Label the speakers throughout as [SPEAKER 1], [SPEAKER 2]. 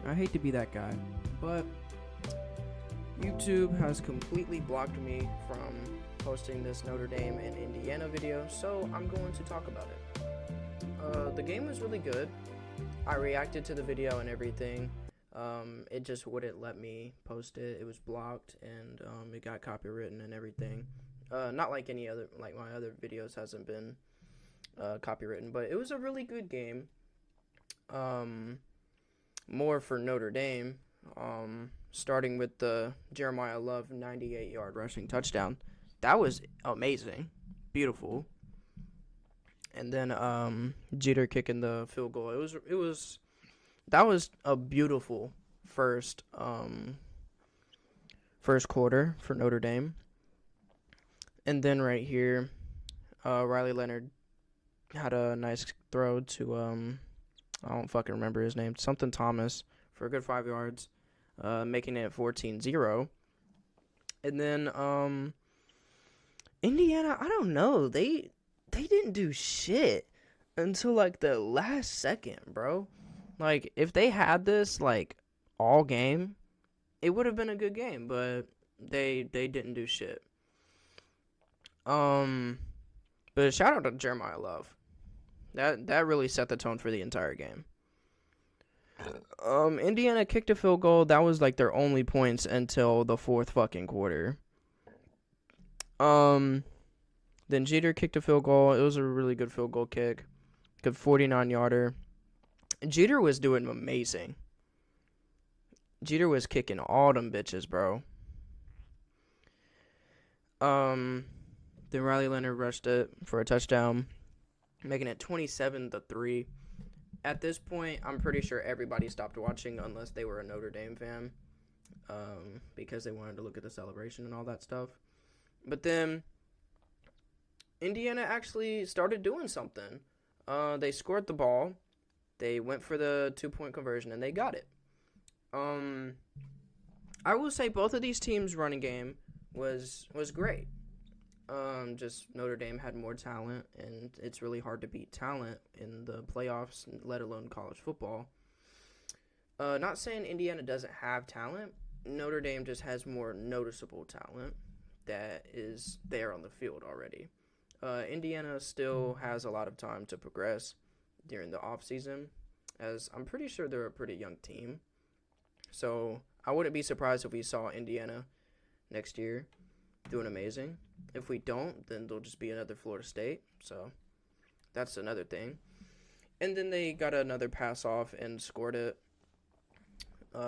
[SPEAKER 1] I hate to be that guy, but YouTube has completely blocked me from posting this Notre Dame and Indiana video, so I'm going to talk about it. The game was really good. I reacted to the video and everything. It just wouldn't let me post it. It was blocked and it got copywritten and everything. Not like any other, like my other videos hasn't been copywritten, but it was a really good game. More for Notre Dame. Starting with the Jeremiah Love 98-yard rushing touchdown. That was amazing. Beautiful. And then Jeter kicking the field goal. That was a beautiful first quarter for Notre Dame. And then right here, Riley Leonard had a nice throw to I don't fucking remember his name. Something Thomas for a good 5 yards, making it 14-0. And then Indiana, I don't know. They didn't do shit until like the last second, bro. Like if they had this like all game, it would have been a good game, but they didn't do shit. But shout out to Jeremiah Love. That really set the tone for the entire game. Indiana kicked a field goal. That was like their only points until the fourth fucking quarter. Then Jeter kicked a field goal. It was a really good field goal kick. Good 49-yarder. Jeter was doing amazing. Jeter was kicking all them bitches, bro. Then Riley Leonard rushed it for a touchdown, making it 27-3. At this point, I'm pretty sure everybody stopped watching unless they were a Notre Dame fan, because they wanted to look at the celebration and all that stuff. But then Indiana actually started doing something. They scored the ball. They went for the 2-point conversion, and they got it. I will say both of these teams' running game was great. Just Notre Dame had more talent, and it's really hard to beat talent in the playoffs, let alone college football. Not saying Indiana doesn't have talent. Notre Dame just has more noticeable talent that is there on the field already. Indiana still has a lot of time to progress during the offseason, as I'm pretty sure they're a pretty young team. So I wouldn't be surprised if we saw Indiana next year doing amazing. If we don't, then they'll just be another Florida State. So that's another thing. And then they got another pass off and scored it,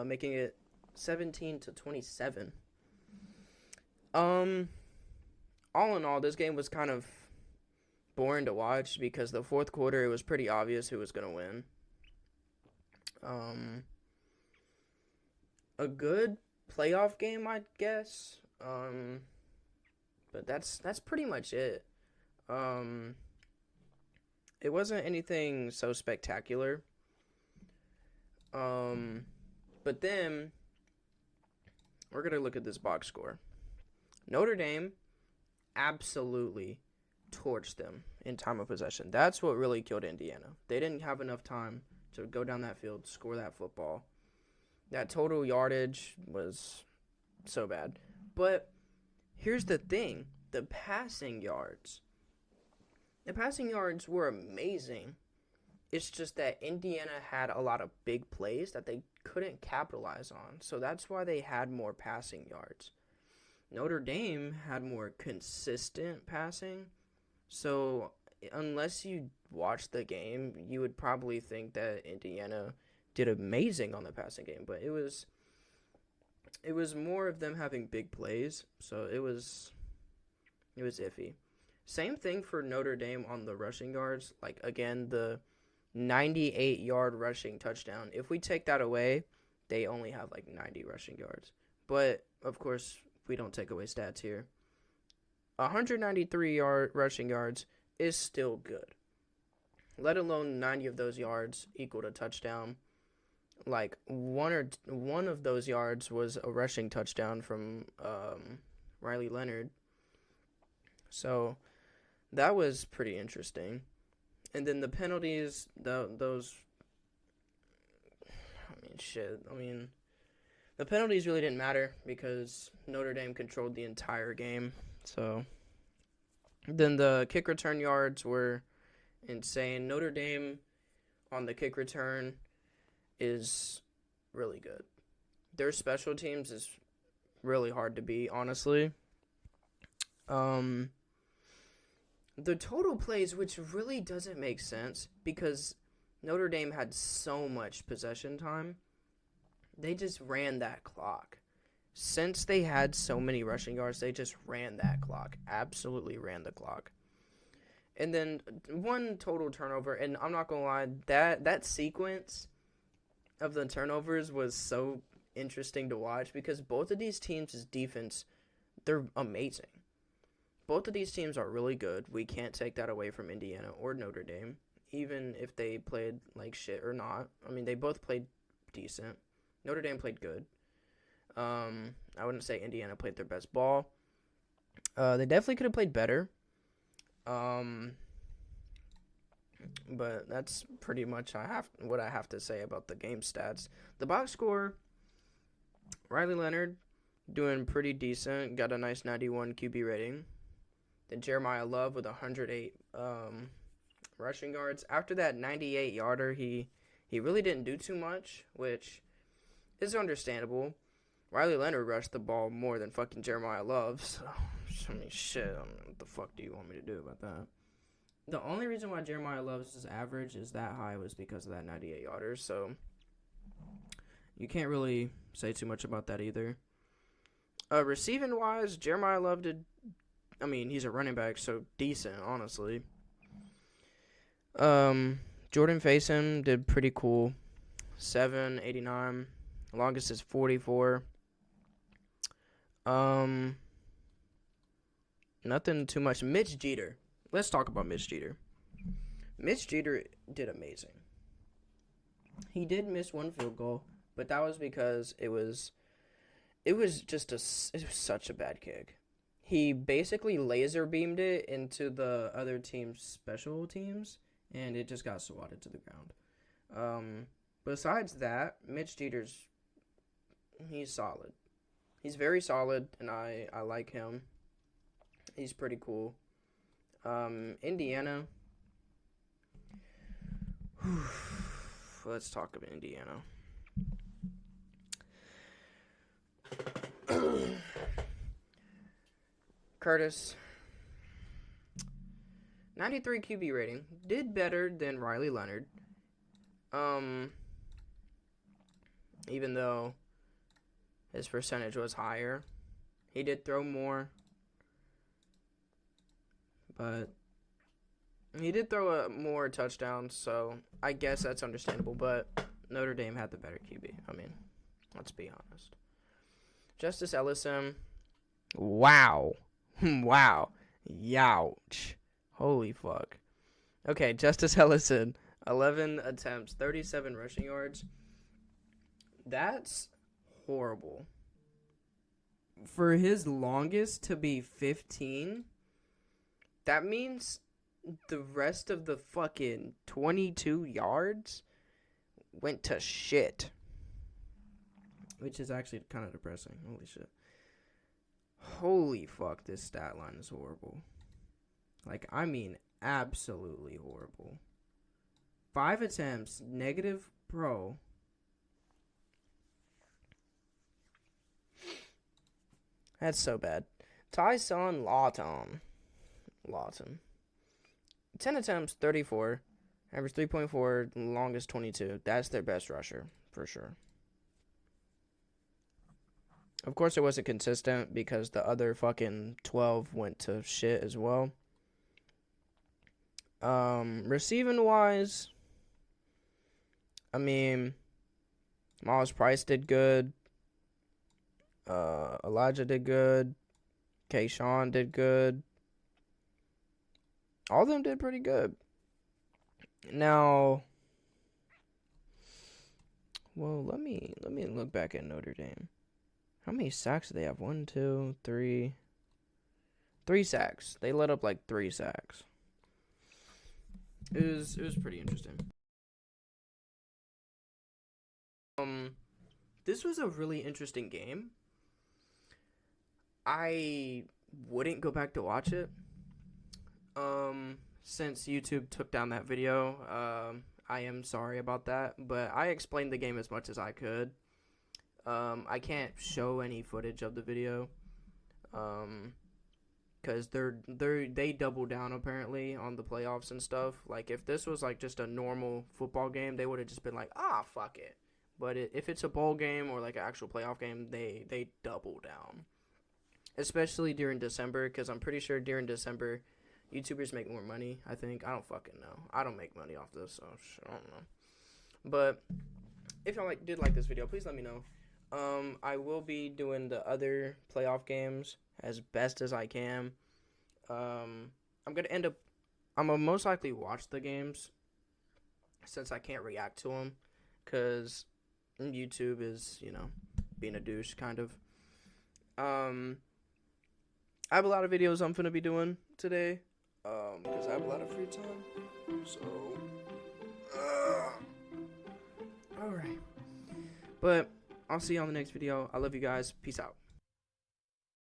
[SPEAKER 1] making it 17-27. All in all, this game was kind of boring to watch because the fourth quarter, it was pretty obvious who was going to win. A good playoff game, I guess. But that's pretty much it. It wasn't anything so spectacular. But then we're going to look at this box score. Notre Dame absolutely torched them in time of possession. That's what really killed Indiana. They didn't have enough time to go down that field, score that football. That total yardage was so bad. But here's the thing. The passing yards were amazing. It's just that Indiana had a lot of big plays that they couldn't capitalize on. So that's why they had more passing yards. Notre Dame had more consistent passing. So unless you watch the game, you would probably think that Indiana did amazing on the passing game. But it was more of them having big plays. So it was iffy. Same thing for Notre Dame on the rushing yards. Like, again, the 98-yard rushing touchdown. If we take that away, they only have like 90 rushing yards. But, of course, we don't take away stats here. 193 rushing yards is still good. Let alone 90 of those yards equaled a touchdown. Like, one of those yards was a rushing touchdown from Riley Leonard. So that was pretty interesting. And then the penalties, those shit. I mean, the penalties really didn't matter because Notre Dame controlled the entire game. So then the kick return yards were insane. Notre Dame on the kick return is really good. Their special teams is really hard to beat, honestly. The total plays, which really doesn't make sense because Notre Dame had so much possession time. They just ran that clock. Since they had so many rushing yards, they just ran that clock. Absolutely ran the clock. And then one total turnover, and I'm not going to lie, that sequence of the turnovers was so interesting to watch because both of these teams' defense, they're amazing. Both of these teams are really good. We can't take that away from Indiana or Notre Dame, even if they played like shit or not. I mean, they both played decent. Notre Dame played good. I wouldn't say Indiana played their best ball. They definitely could have played better. But that's pretty much what I have to say about the game stats. The box score, Riley Leonard doing pretty decent, got a nice 91 QB rating. Then Jeremiah Love with 108 rushing yards. After that 98-yarder, he really didn't do too much, which is understandable. Riley Leonard rushed the ball more than fucking Jeremiah Love, so, I mean, shit, what the fuck do you want me to do about that? The only reason why Jeremiah Love's average is that high was because of that 98-yarder, so you can't really say too much about that either. Receiving-wise, Jeremiah Love did, I mean, he's a running back, so decent, honestly. Jordan Faison did pretty cool. 789. Longest is 44. Nothing too much. Mitch Jeter. Let's talk about Mitch Jeter. Mitch Jeter did amazing. He did miss one field goal, but that was because it was such a bad kick. He basically laser beamed it into the other team's special teams, and it just got swatted to the ground. Besides that, Mitch Jeter's, he's solid. He's very solid, and I like him. He's pretty cool. Indiana. Let's talk about Indiana. Curtis. 93 QB rating. Did better than Riley Leonard. Even though his percentage was higher. He did throw more. But he did throw more touchdowns, so I guess that's understandable. But Notre Dame had the better QB. I mean, let's be honest. Justice Ellison. Wow. Wow. Youch. Holy fuck. Okay, Justice Ellison. 11 attempts, 37 rushing yards. That's horrible. For his longest to be 15, that means the rest of the fucking 22 yards went to shit. Which is actually kind of depressing. Holy shit. Holy fuck, this stat line is horrible. Like, I mean, absolutely horrible. 5 attempts, negative pro. That's so bad. Tyson Lawton. 10 attempts, 34. Average 3.4, longest 22. That's their best rusher, for sure. Of course, it wasn't consistent because the other fucking 12 went to shit as well. Receiving-wise, I mean, Miles Price did good. Elijah did good. Kayshawn did good. All of them did pretty good. Now, well, let me look back at Notre Dame. How many sacks do they have? 1, 2, 3. 3 sacks. They let up like 3 sacks. It was pretty interesting. This was a really interesting game. I wouldn't go back to watch it. Since YouTube took down that video, I am sorry about that, but I explained the game as much as I could. I can't show any footage of the video, because they double down apparently on the playoffs and stuff. Like if this was like just a normal football game, they would have just been like, fuck it. But if it's a bowl game or like an actual playoff game, they double down, especially during December, because I'm pretty sure during December, YouTubers make more money. I think. I don't fucking know. I don't make money off this, so I don't know. But if y'all did like this video, please let me know. I will be doing the other playoff games as best as I can. I'm gonna most likely watch the games since I can't react to them, because YouTube is, being a douche, kind of. I have a lot of videos I'm gonna be doing today, because I have a lot of free time. So, alright. But I'll see you on the next video. I love you guys. Peace out.